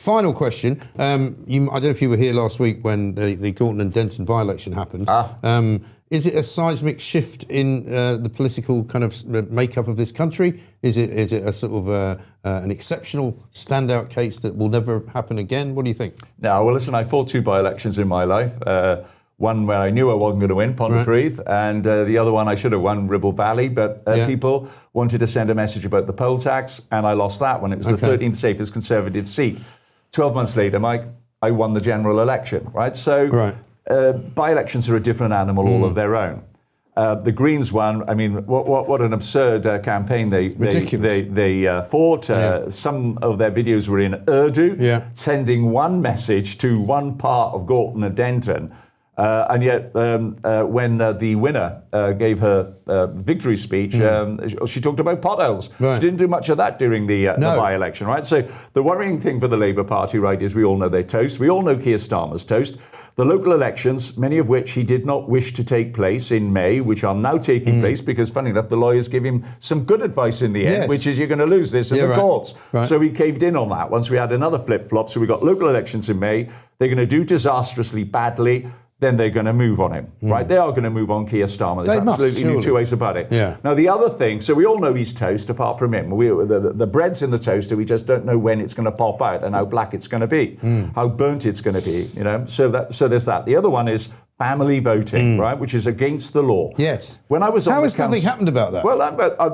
Final question. I don't know if you were here last week when the Gorton and Denton by-election happened. Is it a seismic shift in the political kind of makeup of this country? Is it a sort of an exceptional standout case that will never happen again? What do you think? No, well, listen, I fought 2 by-elections in my life. One where I knew I wasn't going to win, Pontypridd, and the other one I should have won, Ribble Valley, but people wanted to send a message about the poll tax, and I lost that one. It was the 13th safest Conservative seat. 12 months later, Mike, I won the general election, right? So by-elections are a different animal all of their own. The Greens one, I mean, what an absurd campaign they fought. Some of their videos were in Urdu, sending one message to one part of Gorton and Denton. And yet, when the winner gave her victory speech, she talked about potholes. She didn't do much of that during the by-election, right? So the worrying thing for the Labour Party, right, is we all know their toast. We all know Keir Starmer's toast. The local elections, many of which he did not wish to take place in May, which are now taking place because, funny enough, the lawyers give him some good advice in the end, which is you're going to lose this in the courts. So he caved in on that once we had another flip-flop. So we got local elections in May. They're going to do disastrously badly. Then they're going to move on him, right? They are going to move on Keir Starmer. There's absolutely no two ways about it. Now, the other thing, so we all know he's toast, apart from him. The bread's in the toaster. We just don't know when it's going to pop out and how black it's going to be, how burnt it's going to be, you know? So there's that. The other one is family voting, right, which is against the law. Yes. When I was on How has nothing happened about that? Well,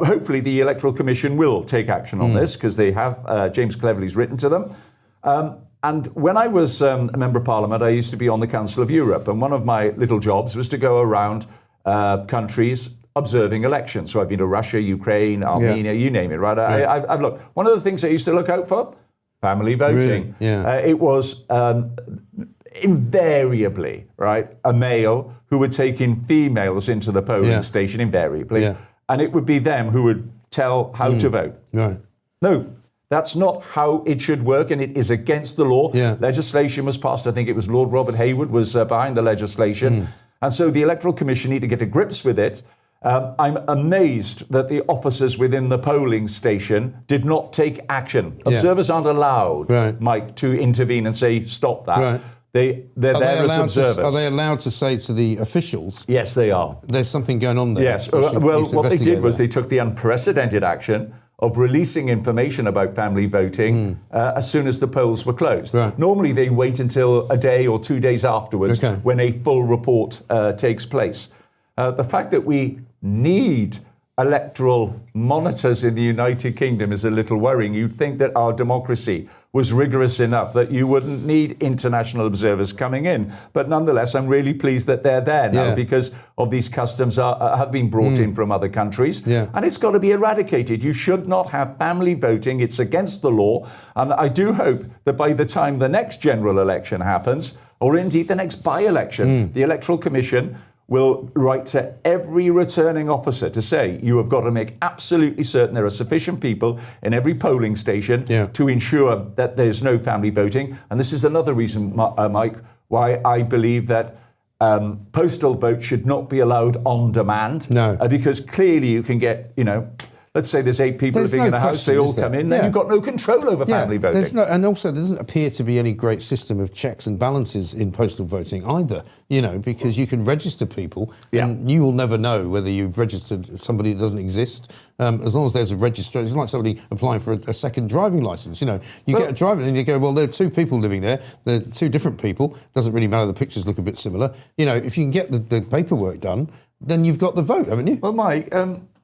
hopefully the Electoral Commission will take action on this because they have, James Cleverly's written to them. And when I was a Member of Parliament, I used to be on the Council of Europe. And one of my little jobs was to go around countries observing elections. So I've been to Russia, Ukraine, Armenia, you name it, right? I've looked. One of the things I used to look out for, family voting. Really? It was invariably, right, a male who would take in females into the polling station, invariably. And it would be them who would tell how to vote. No. That's not how it should work, and it is against the law. Legislation was passed. I think it was Lord Robert Hayward was behind the legislation. And so the Electoral Commission need to get to grips with it. I'm amazed that the officers within the polling station did not take action. Observers aren't allowed, Mike, to intervene and say, stop that. They're there as observers. Are they allowed to say to the officials? Yes, they are. There's something going on there. Yes. Well, what they did was they took the unprecedented action of releasing information about family voting as soon as the polls were closed. Normally they wait until a day or 2 days afterwards when a full report takes place. The fact that we need electoral monitors in the United Kingdom is a little worrying. You'd think that our democracy was rigorous enough that you wouldn't need international observers coming in. But nonetheless, I'm really pleased that they're there now because of these customs have been brought in from other countries. And it's got to be eradicated. You should not have family voting. It's against the law. And I do hope that by the time the next general election happens, or indeed the next by-election, the Electoral Commission will write to every returning officer to say, you have got to make absolutely certain there are sufficient people in every polling station to ensure that there's no family voting. And this is another reason, Mike, why I believe that postal vote should not be allowed on demand. Because clearly you can get, let's say there's 8 people living in a house, they all come in, then you've got no control over family voting. And also there doesn't appear to be any great system of checks and balances in postal voting either, because you can register people and you will never know whether you've registered somebody that doesn't exist. As long as there's a registration, it's like somebody applying for a second driving licence. You get a driving and you go, well, there are 2 people living there, they're 2 different people, doesn't really matter, the pictures look a bit similar. If you can get the paperwork done, then you've got the vote, haven't you? Well, Mike,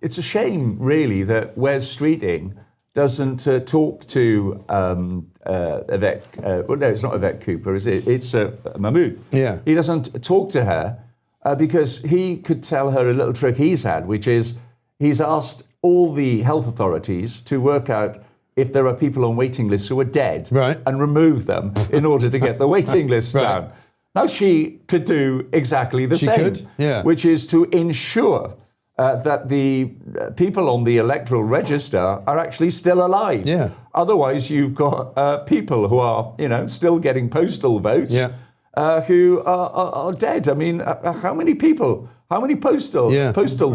it's a shame, really, that Wes Streeting doesn't talk to Yvette. Well, no, it's not Yvette Cooper, is it? It's Mahmood. He doesn't talk to her because he could tell her a little trick he's had, which is he's asked all the health authorities to work out if there are people on waiting lists who are dead and remove them in order to get the waiting lists down. Now, she could do exactly the same, which is to ensure that the people on the electoral register are actually still alive. Otherwise, you've got people who are, still getting postal votes who are dead. I mean, how many postal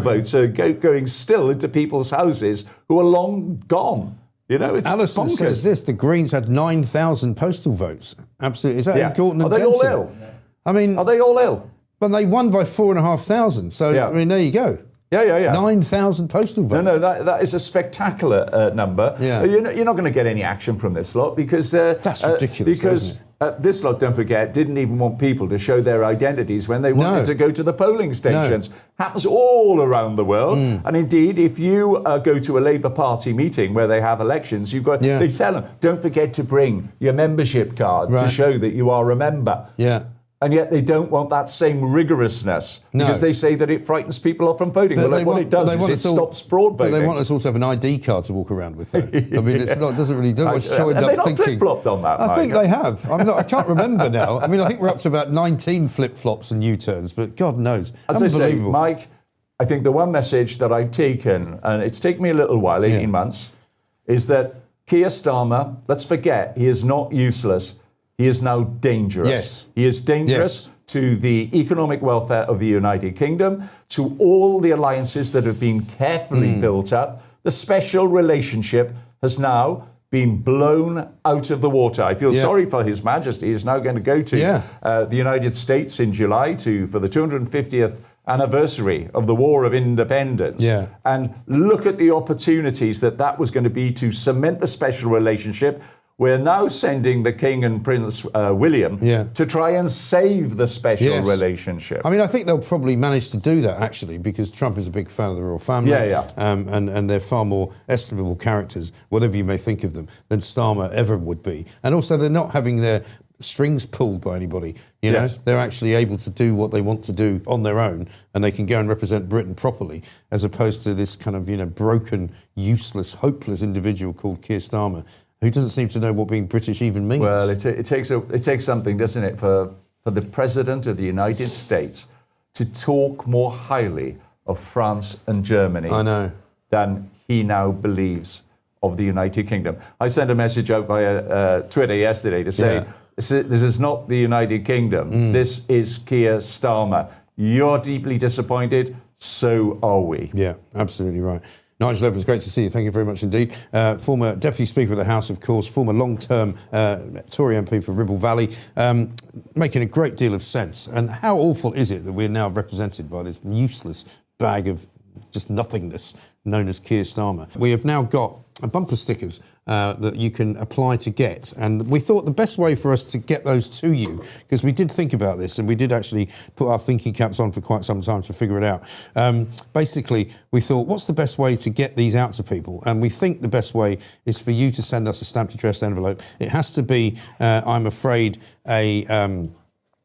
votes are going still into people's houses who are long gone? You know, it's Alison bonkers. says this: the Greens had 9,000 postal votes. Absolutely, is that in Gorton and Are they Denton? all ill? I mean, Are they all ill? but they won by 4,500. So Yeah. I mean, there you go. Yeah. 9,000 postal votes. No, that is a spectacular number. Yeah. You're not going to get any action from this lot because That's ridiculous, Because isn't this lot, don't forget, didn't even want people to show their identities when they wanted to go to the polling stations. Happens all around the world. And indeed, if you go to a Labour Party meeting where they have elections, they tell them, don't forget to bring your membership card to show that you are a member. Yeah. And yet they don't want that same rigorousness because they say that it frightens people off from voting. But Well, what it does is it stops fraud voting. But they want us all to have an ID card to walk around with, though. I mean, it's not, it doesn't really do much showing Have up they not thinking. flip-flopped on that, I think Mike? they have. I can't remember now. I mean, I think we're up to about 19 flip-flops and U-turns, but God knows. As I say, Unbelievable. Mike, I think the one message that I've taken, and it's taken me a little while, 18 months, is that Keir Starmer, let's forget, he is not useless. He is now dangerous. Yes. He is dangerous to the economic welfare of the United Kingdom, to all the alliances that have been carefully built up. The special relationship has now been blown out of the water. I feel sorry for His Majesty. He's now going to go to the United States in July for the 250th anniversary of the War of Independence. Yeah. And look at the opportunities that was going to be to cement the special relationship. We're now sending the King and Prince William to try and save the special relationship. I mean, I think they'll probably manage to do that, actually, because Trump is a big fan of the royal family. And they're far more estimable characters, whatever you may think of them, than Starmer ever would be. And also, they're not having their strings pulled by anybody. You know, they're actually able to do what they want to do on their own, and they can go and represent Britain properly, as opposed to this kind of, broken, useless, hopeless individual called Keir Starmer, who doesn't seem to know what being British even means. Well, it takes something, doesn't it, for the President of the United States to talk more highly of France and Germany than he now believes of the United Kingdom. I sent a message out via Twitter yesterday to say, this is not the United Kingdom. This is Keir Starmer. You're deeply disappointed, so are we. Yeah, absolutely right. Nigel Evans, great to see you. Thank you very much indeed. Former Deputy Speaker of the House, of course, former long-term Tory MP for Ribble Valley, making a great deal of sense. And how awful is it that we're now represented by this useless bag of just nothingness known as Keir Starmer? We have now got bumper stickers that you can apply to get. And we thought the best way for us to get those to you, because we did think about this and we did actually put our thinking caps on for quite some time to figure it out. Basically, we thought, what's the best way to get these out to people? And we think the best way is for you to send us a stamped addressed envelope. It has to be, I'm afraid, a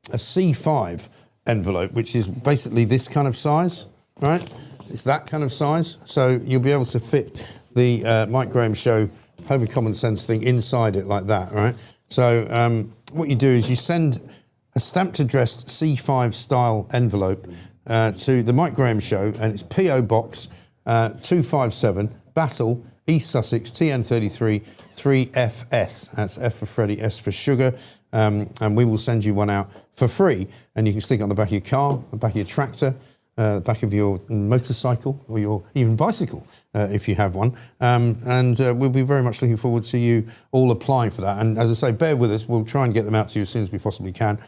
C5 envelope, which is basically this kind of size, right? It's that kind of size. So you'll be able to fit the Mike Graham Show Home and Common Sense thing inside it like that, right? So what you do is you send a stamped addressed C5 style envelope to the Mike Graham Show, and it's PO Box 257, Battle, East Sussex, TN33 3FS. That's F for Freddy, S for Sugar. And we will send you one out for free, and you can stick it on the back of your car, the back of your tractor, the back of your motorcycle or your even bicycle, if you have one. And we'll be very much looking forward to you all applying for that. And as I say, bear with us. We'll try and get them out to you as soon as we possibly can.